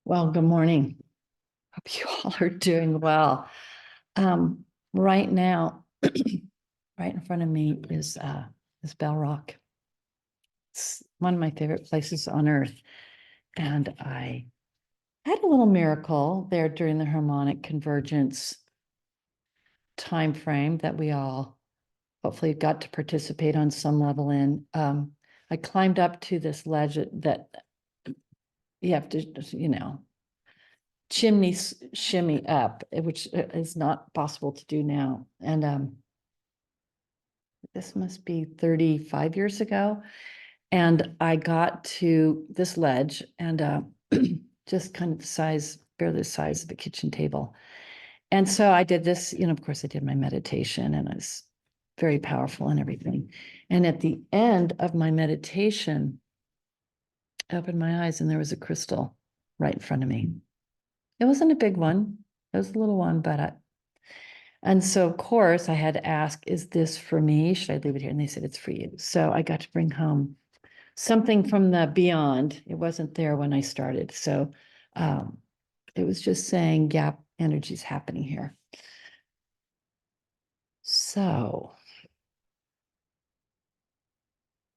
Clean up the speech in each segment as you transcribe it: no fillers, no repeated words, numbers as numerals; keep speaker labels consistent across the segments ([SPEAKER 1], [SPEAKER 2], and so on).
[SPEAKER 1] Well, good morning. Hope you all are doing well. Right now, right in front of me is Bell Rock. It's one of my favorite places on earth. And I had a little miracle there during the harmonic convergence time frame that we all hopefully got to participate on some level in. I climbed up to this ledge that you have to, chimney shimmy up, which is not possible to do now. And this must be 35 years ago. And I got to this ledge and just kind of the size, barely the size of a kitchen table. And so I did this, of course, I did my meditation and it was very powerful and everything. And at the end of my meditation, I opened my eyes and there was a crystal right in front of me. It wasn't a big one, it was a little one, and so, of course, I had to ask, is this for me? Should I leave it here? And they said, it's for you. So I got to bring home something from the beyond. It wasn't there when I started. So it was just saying gap energy's happening here. So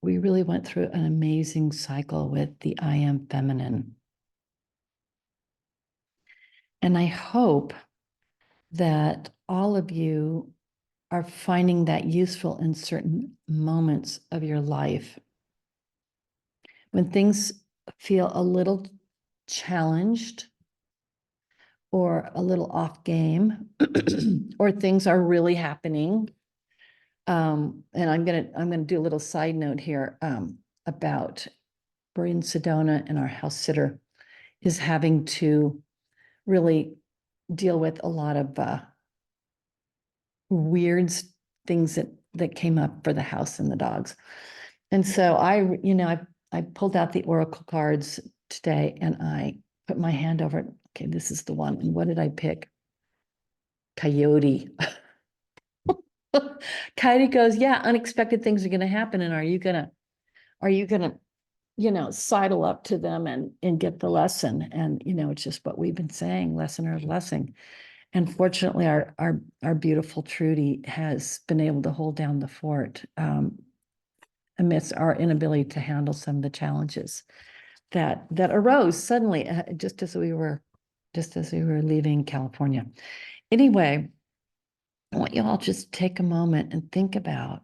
[SPEAKER 1] we really went through an amazing cycle with the I am feminine. And I hope that all of you are finding that useful in certain moments of your life. When things feel a little challenged or a little off game, or things are really happening. And I'm gonna do a little side note here about we're in Sedona and our house sitter is having to really deal with a lot of weird things that came up for the house and the dogs. And so I pulled out the oracle cards today and I put my hand over it. Okay, this is the one. And what did I pick? Coyote. Coyote goes, yeah, unexpected things are going to happen. And are you going to, sidle up to them and get the lesson? And, it's just what we've been saying, lesson or blessing. And fortunately, our beautiful Trudy has been able to hold down the fort amidst our inability to handle some of the challenges that arose suddenly, just as we were leaving California. Anyway, I want you all just take a moment and think about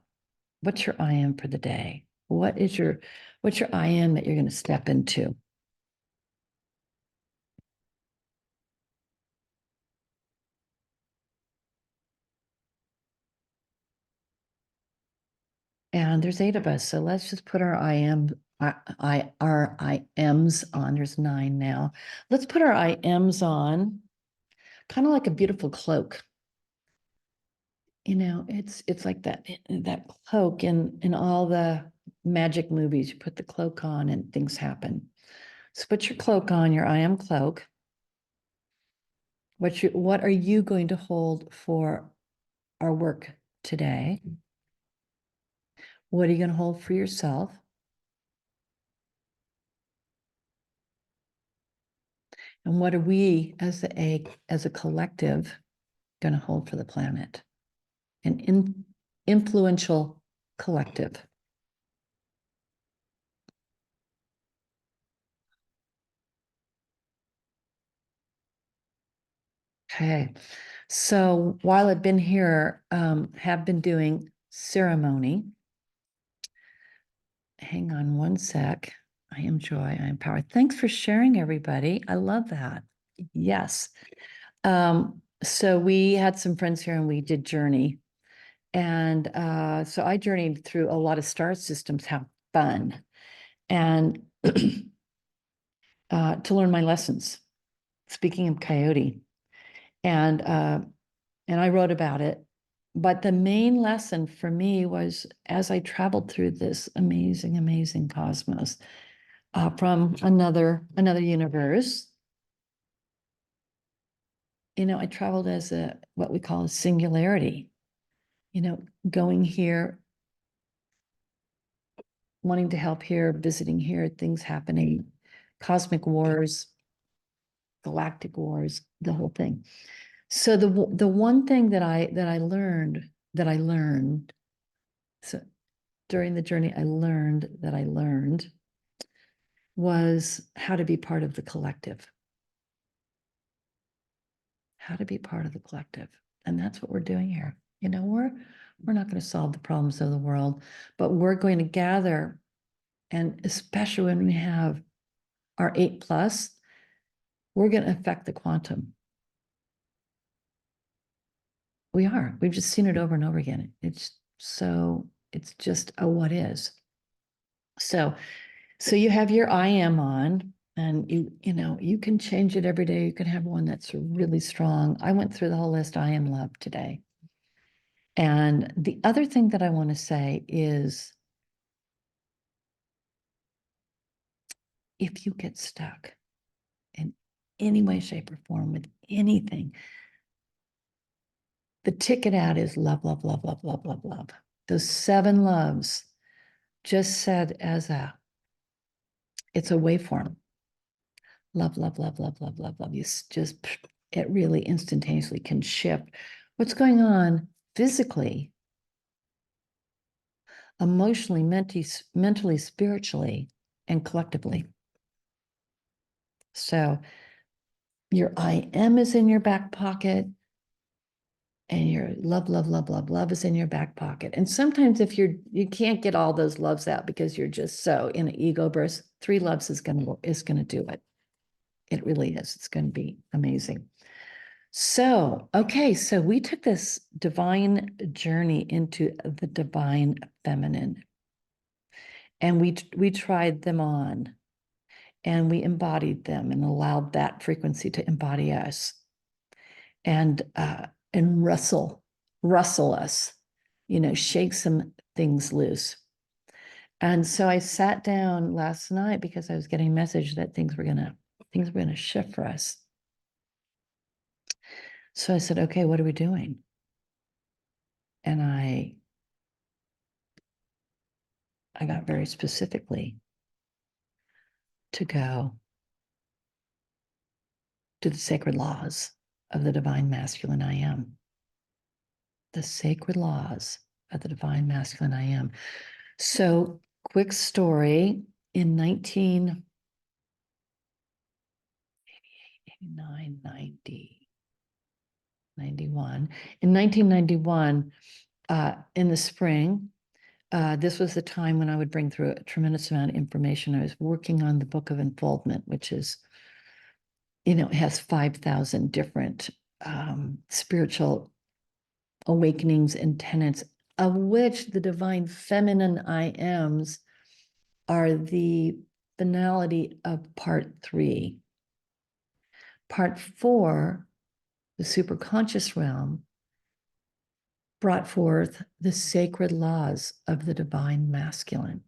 [SPEAKER 1] what's your I am for the day. What's your I am that you're going to step into? And there's 8 of us, so let's just put our I am, our I ams on. There's 9 now. Let's put our I ams on, kind of like a beautiful cloak. It's like that cloak in all the magic movies. You put the cloak on and things happen. So put your cloak on, your I am cloak. What are you going to hold for our work today? What are you going to hold for yourself? And what are we as a collective going to hold for the planet? An influential collective. Okay. So while I've been here, have been doing ceremony. Hang on one sec. I am joy, I am power. Thanks for sharing, everybody. I love that. Yes. So we had some friends here and we did journey. And so I journeyed through a lot of star systems, have fun, and to learn my lessons. Speaking of coyote, and I wrote about it. But the main lesson for me was as I traveled through this amazing, amazing cosmos from another universe. I traveled as what we call a singularity. Going here, wanting to help here, visiting here, things happening, cosmic wars, galactic wars, the whole thing. So the one thing that I learned, so during the journey I learned was how to be part of the collective. How to be part of the collective. And that's what we're doing here. You know, we're not going to solve the problems of the world, but we're going to gather, and especially when we have our 8+, we're going to affect the quantum. We are. We've just seen it over and over again. It's just a what is. So you have your I am on, and you know, you can change it every day. You can have one that's really strong. I went through the whole list. I am love today. And the other thing that I want to say is, if you get stuck in any way, shape, or form with anything, the ticket out is love, love, love, love, love, love, love. Those 7 loves, just said as it's a waveform. Love, love, love, love, love, love, love. You just, it really instantaneously can shift what's going on physically, emotionally, mentally, spiritually, and collectively. So your I am is in your back pocket, and your love, love, love, love, love is in your back pocket. And sometimes if you can't get all those loves out because you're just so in an ego burst, 3 loves is gonna do it. It really is. It's going to be amazing. So, okay, so we took this divine journey into the divine feminine, and we tried them on, and we embodied them and allowed that frequency to embody us, and rustle us, you know, shake some things loose. And so I sat down last night because I was getting a message that things were gonna shift for us. So I said, okay, what are we doing? And I got very specifically to go to the sacred laws of the divine masculine I am. The sacred laws of the divine masculine I am. So, quick story, in 1989, 90, 91. In 1991, in the spring, this was the time when I would bring through a tremendous amount of information. I was working on the Book of Unfoldment, which is, you know, it has 5,000 different spiritual awakenings and tenets, of which the divine feminine I ams are the finality of part 3. Part 4, the superconscious realm, brought forth the sacred laws of the divine masculine.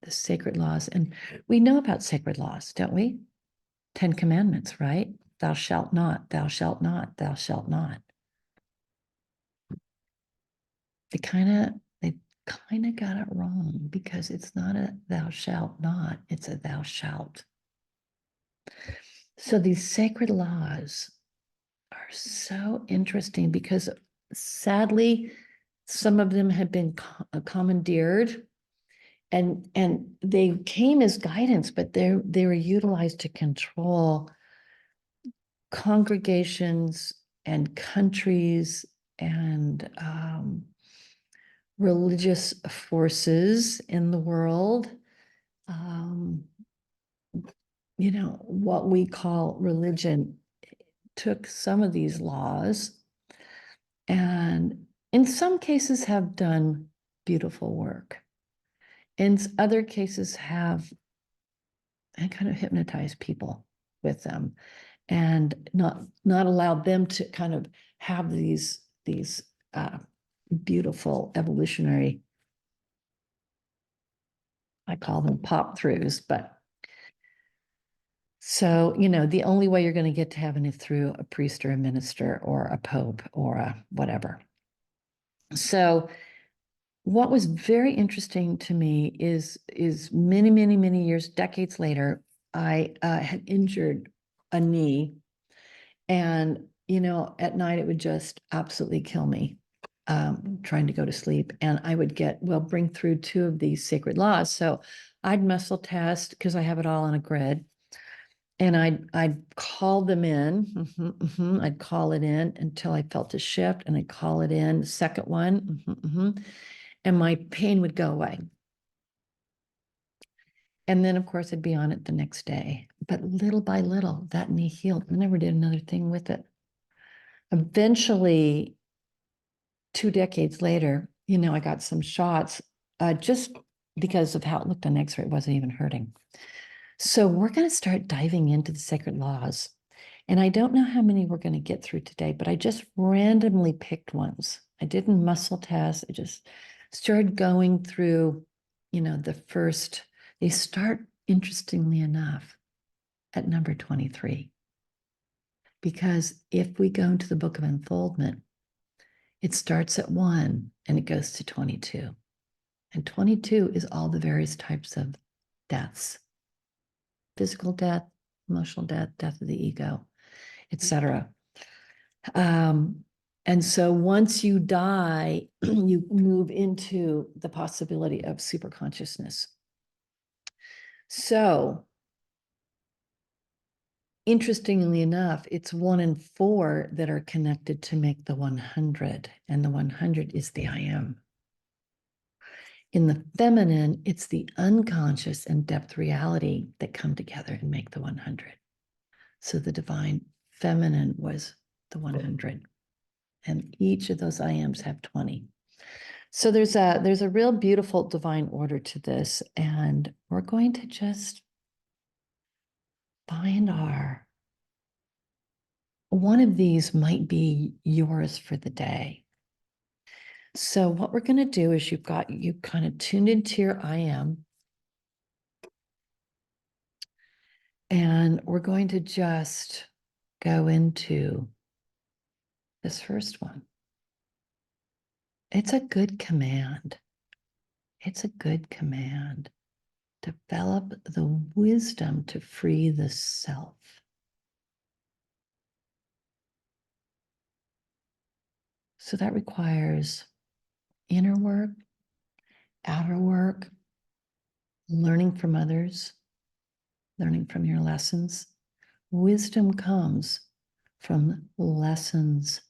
[SPEAKER 1] The sacred laws. And we know about sacred laws, don't we? 10 commandments, right? Thou shalt not, thou shalt not, thou shalt not. They kind of got it wrong, because it's not a thou shalt not, it's a thou shalt. So these sacred laws are so interesting, because sadly, some of them have been commandeered, and they came as guidance, but they were utilized to control congregations and countries and religious forces in the world. You know, what we call religion took some of these laws and in some cases have done beautiful work. In other cases have kind of hypnotized people with them and not allowed them to kind of have these beautiful evolutionary, I call them pop throughs, but so, you know, the only way you're going to get to heaven is through a priest or a minister or a pope or a whatever. So what was very interesting to me is many, many, many years, decades later, I had injured a knee. And, at night it would just absolutely kill me, trying to go to sleep. And I would bring through 2 of these sacred laws. So I'd muscle test because I have it all on a grid. And I'd call them in. I'd call it in until I felt a shift, and I'd call it in, the second one, and my pain would go away. And then, of course, I'd be on it the next day. But little by little, that knee healed. I never did another thing with it. Eventually, 2 decades later, I got some shots just because of how it looked on X-ray. It wasn't even hurting. So we're going to start diving into the sacred laws. And I don't know how many we're going to get through today, but I just randomly picked ones. I didn't muscle test. I just started going through, the first. They start, interestingly enough, at number 23. Because if we go into the Book of Unfoldment, it starts at 1 and it goes to 22. And 22 is all the various types of deaths: physical death, emotional death, death of the ego, etc. And so once you die, you move into the possibility of superconsciousness. So interestingly enough, it's 1 and 4 that are connected to make the 100. And the 100 is the I am. In the feminine, it's the unconscious and depth reality that come together and make the 100. So the divine feminine was the 100. And each of those I ams have 20. So there's a real beautiful divine order to this. And we're going to just find one of these might be yours for the day. So what we're going to do is you kind of tuned into your I am. And we're going to just go into this first one. It's a good command. It's a good command. Develop the wisdom to free the self. So that requires inner work, outer work, learning from others, learning from your lessons. Wisdom comes from lessons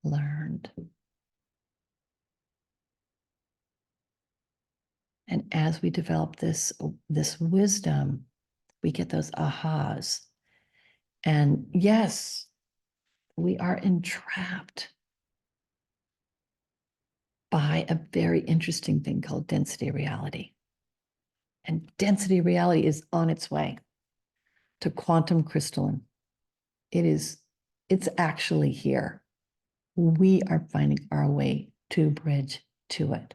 [SPEAKER 1] learned. And as we develop this wisdom, we get those ahas. And yes, we are entrapped by a very interesting thing called density reality. And density reality is on its way to quantum crystalline. It's actually here. We are finding our way to bridge to it.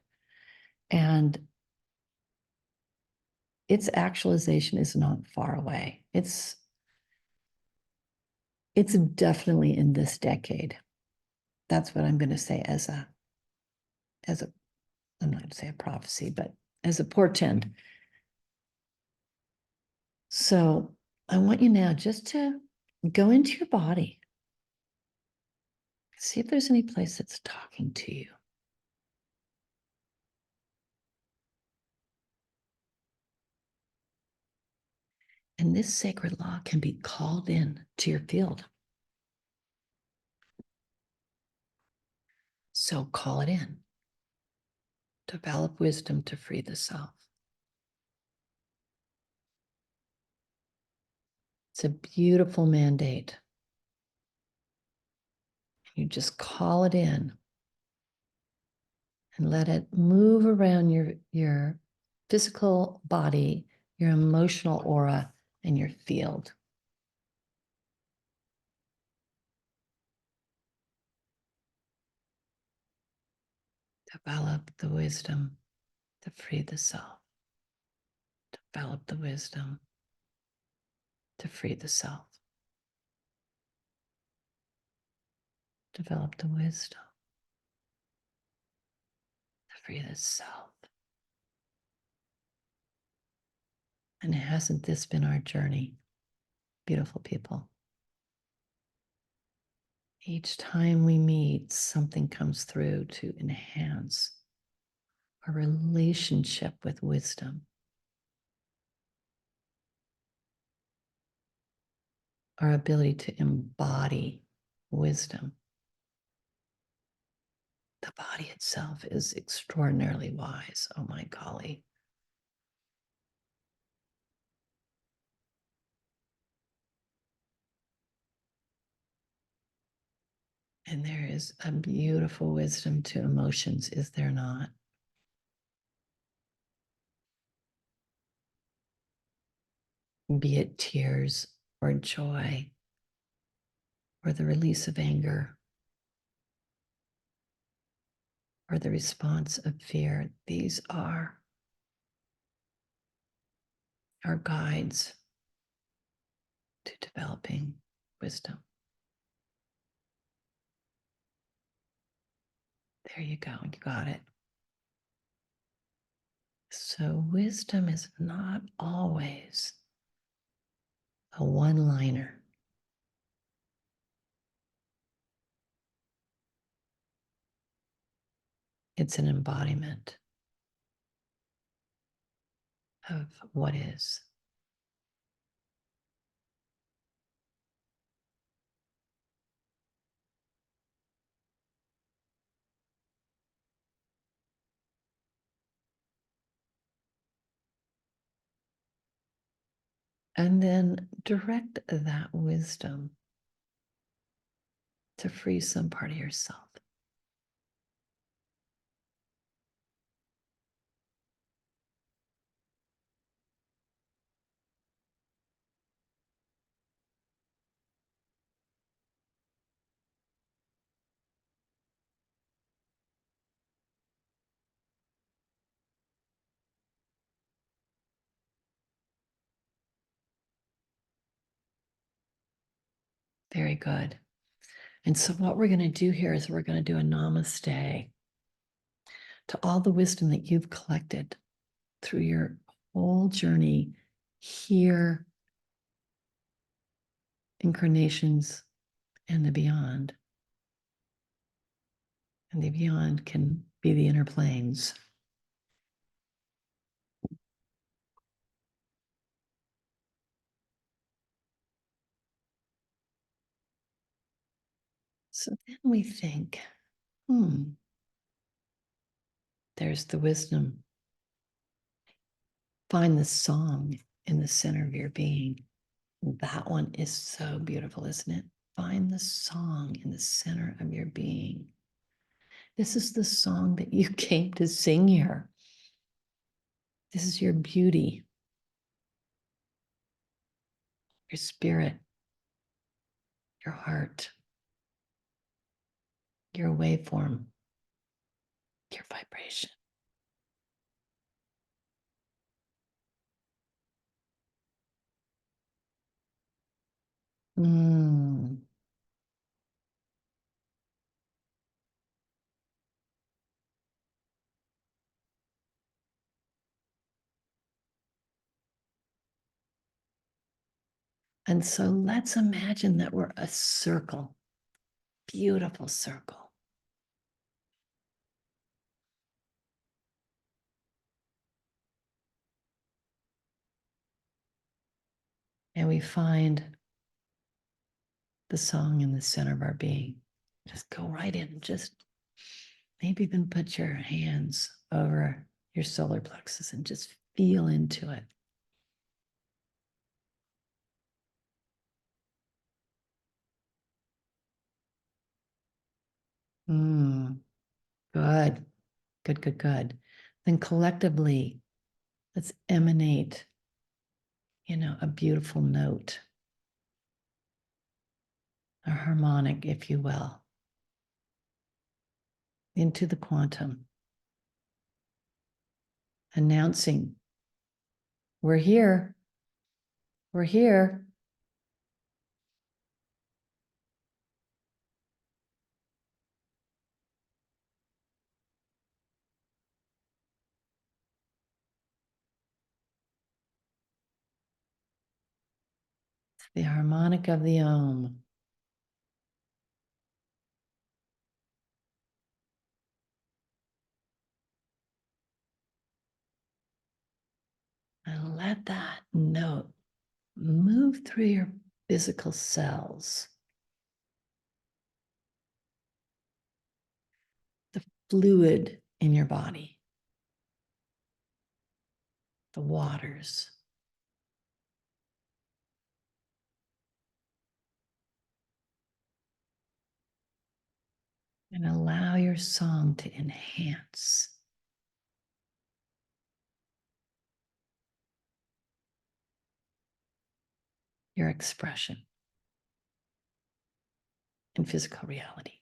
[SPEAKER 1] And its actualization is not far away. It's definitely in this decade. That's what I'm going to say as a, I'm not going to say a prophecy, but as a portend. So I want you now just to go into your body. See if there's any place that's talking to you. And this sacred law can be called in to your field. So call it in. Develop wisdom to free the self. It's a beautiful mandate. You just call it in and let it move around your physical body, your emotional aura, and your field. Develop the wisdom to free the self. Develop the wisdom to free the self. Develop the wisdom to free the self. And hasn't this been our journey? beautiful people. Each time we meet, something comes through to enhance our relationship with wisdom, our ability to embody wisdom. The body itself is extraordinarily wise. Oh my golly. And there is a beautiful wisdom to emotions, is there not? Be it tears or joy or the release of anger or the response of fear. These are our guides to developing wisdom. There you go. You got it. So wisdom is not always a one-liner. It's an embodiment of what is. And then direct that wisdom to free some part of yourself. Very good. And so what we're going to do here is we're going to do a namaste to all the wisdom that you've collected through your whole journey here, incarnations, and the beyond. And the beyond can be the inner planes. So then we think, there's the wisdom. Find the song in the center of your being. That one is so beautiful, isn't it? Find the song in the center of your being. This is the song that you came to sing here. This is your beauty, your spirit, your heart, your waveform, your vibration. Mm. And so let's imagine that we're a circle, beautiful circle. And we find the song in the center of our being. Just go right in, just maybe even put your hands over your solar plexus and just feel into it. Good, good, good, good. Then collectively, let's emanate, a beautiful note, a harmonic, if you will, into the quantum, announcing, we're here, we're here. the harmonic of the Om. And let that note move through your physical cells. The fluid in your body, the waters. And allow your song to enhance your expression in physical reality.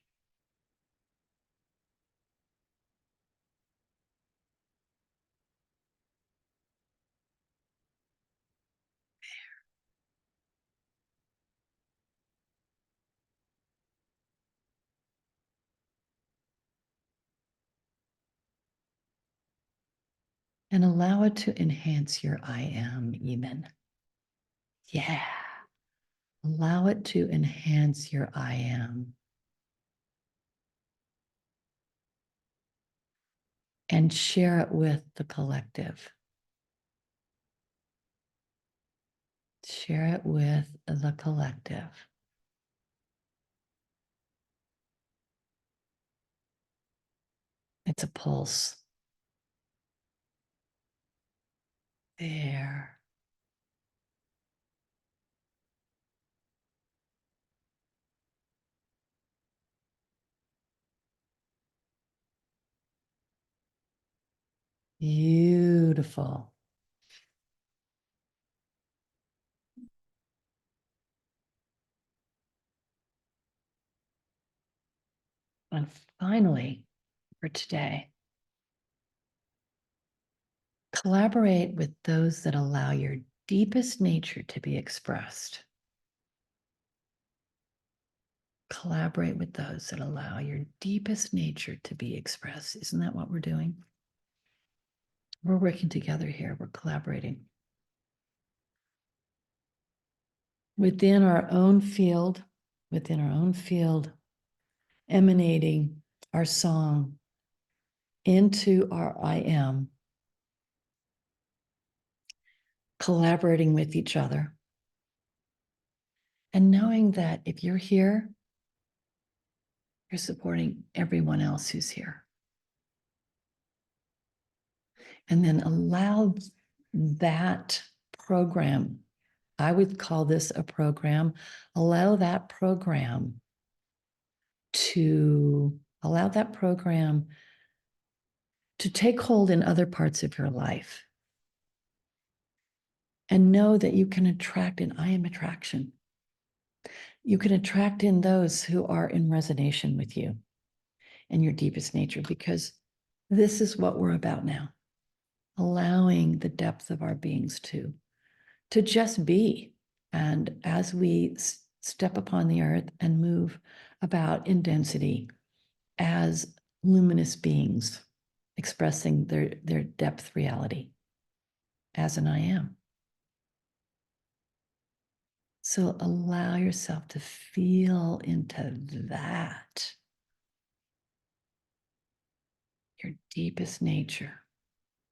[SPEAKER 1] And allow it to enhance your I am even. Yeah. Allow it to enhance your I am. And share it with the collective. Share it with the collective. It's a pulse. There. Beautiful. And finally, for today, collaborate with those that allow your deepest nature to be expressed. Collaborate with those that allow your deepest nature to be expressed. Isn't that what we're doing? We're working together here. We're collaborating. Within our own field, emanating our song into our I am, collaborating with each other, and knowing that if you're here, you're supporting everyone else who's here. And then allow that program, I would call this a program, allow that program to take hold in other parts of your life. And know that you can attract an I am attraction. You can attract in those who are in resonation with you and your deepest nature, because this is what we're about now. Allowing the depth of our beings to just be. And as we step upon the earth and move about in density as luminous beings, expressing their depth reality as an I am. So allow yourself to feel into that, your deepest nature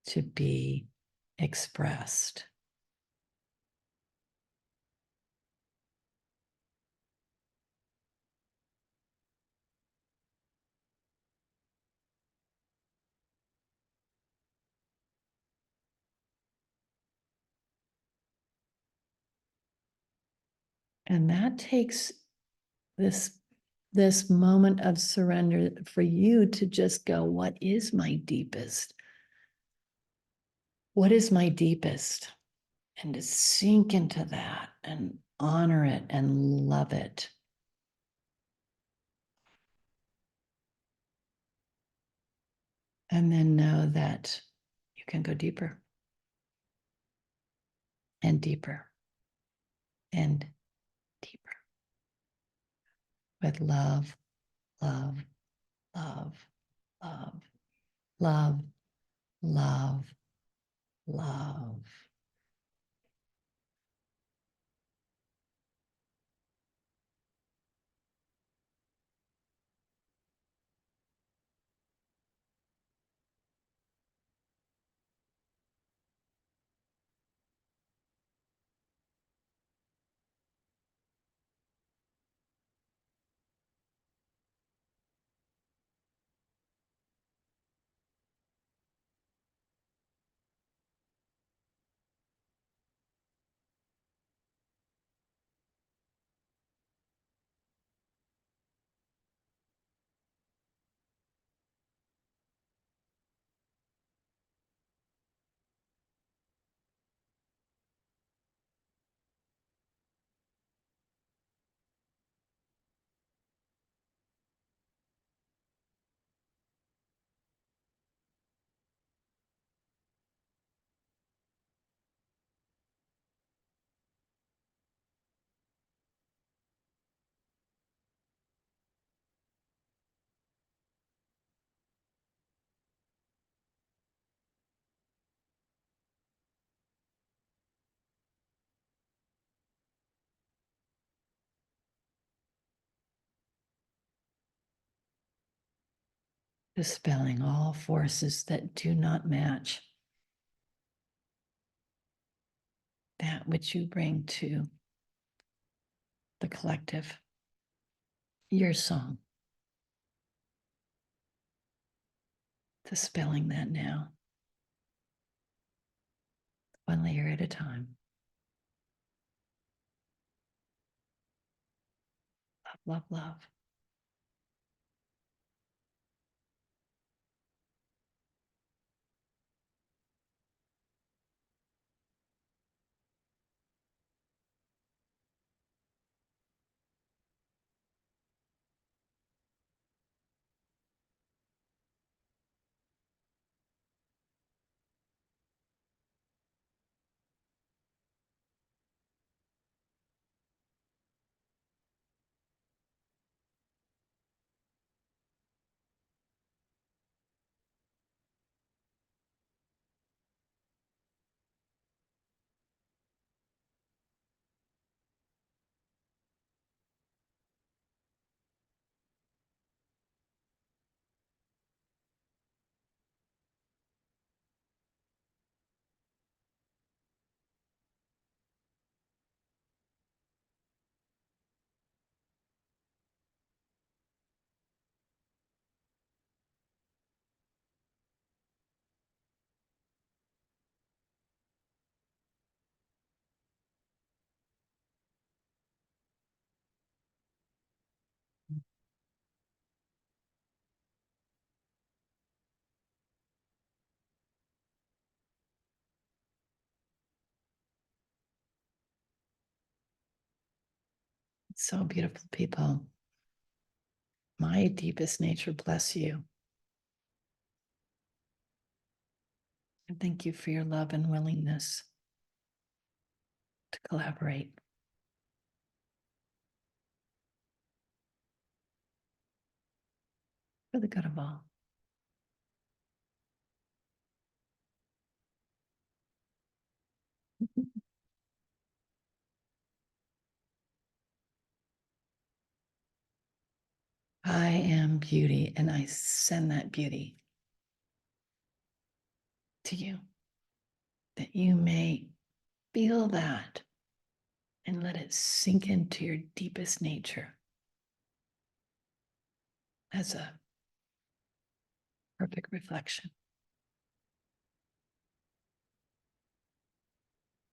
[SPEAKER 1] to be expressed. And that takes this moment of surrender for you to just go, what is my deepest? What is my deepest? And to sink into that and honor it and love it. And then know that you can go deeper and deeper and deeper with love, love, love, love, love, love, love. Dispelling all forces that do not match that which you bring to the collective, your song. Dispelling that now, one layer at a time. Love, love, love. So beautiful, people. My deepest nature bless you. And thank you for your love and willingness to collaborate for the good of all. I am beauty, and I send that beauty to you, that you may feel that and let it sink into your deepest nature as a perfect reflection.